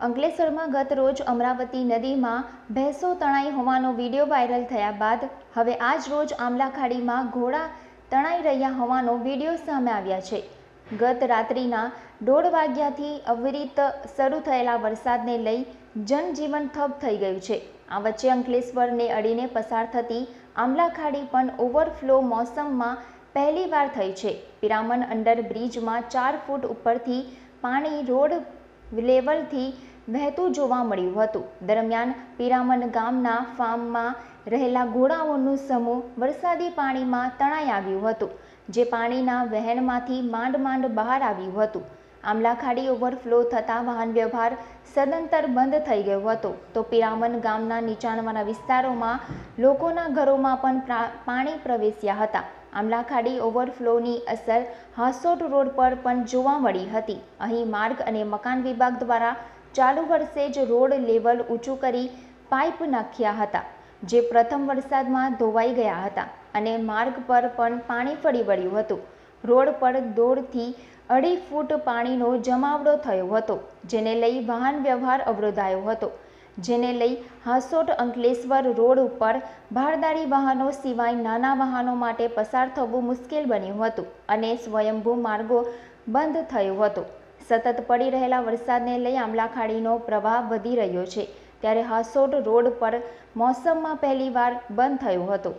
અંકલેશ્વરમાં ગત રોજ અમરાવતી નદીમાં ભેંસો તણાઈ હોવાનો વિડીયો વાયરલ થયા બાદ હવે આજ રોજ આમલાખાડીમાં ઘોડા તણાઈ રહ્યા હોવાનો વિડીયો સામે આવ્યા છે। ગત રાત્રિના 1:30 વાગ્યાથી અવિરત શરૂ થયેલા વરસાદને લઈ જનજીવન ઠપ થઈ ગયું છે। આ વચ્ચે અંકલેશ્વરને અડીને પસાર થતી આમલાખાડી પણ ઓવરફ્લો મોસમમાં પહેલીવાર થઈ છે। પિરામન અંડરબ્રિજમાં 4 ફૂટ ઉપરથી પાણી રોડ લેવલથી વહેતું જોવા મળ્યું હતું। દરમિયાન પિરામન ગામના ફાર્મમાં રહેલા ઘોડાઓનું સમૂહ વરસાદી પાણીમાં તણાઈ આવ્યું હતું, જે પાણીના વહેણમાંથી માંડ બહાર આવ્યું હતું। આમલાખાડી ઓવરફ્લો થતાં વાહન વ્યવહાર સદંતર બંધ થઈ ગયો હતો, તો પિરામન ગામના નીચાણવાળા વિસ્તારોમાં લોકોના ઘરોમાં પણ પાણી પ્રવેશ્યા હતા। આમલાખાડી ઓવરફ્લોની અસર હાસોટ રોડ પર પણ જોવા મળી હતી। અહીં માર્ગ અને મકાન વિભાગ દ્વારા ચાલુ વર્ષે જ રોડ લેવલ ઊંચું કરી પાઇપ નાખ્યા હતા, જે પ્રથમ વરસાદમાં ધોવાઈ ગયા હતા અને માર્ગ પર પણ પાણી ફરી વળ્યું હતું। રોડ પર 1.5 થી 2.5 ફૂટ પાણીનો જમાવડો થયો હતો, જેને લઈ વાહન વ્યવહાર અવરોધાયો હતો, જેને લઈ હાસોટ અંકલેશ્વર રોડ ઉપર ભારદારી વાહનો સિવાય નાના વાહનો માટે પસાર થવું મુશ્કેલ બન્યું હતું અને સ્વયંભૂ માર્ગો બંધ થયો હતો। સતત પડી રહેલા વરસાદને લઈ આમલાખાડીનો પ્રવાહ વધી રહ્યો છે, ત્યારે હાસોટ રોડ પર મોસમમાં પહેલીવાર બંધ થયો હતો।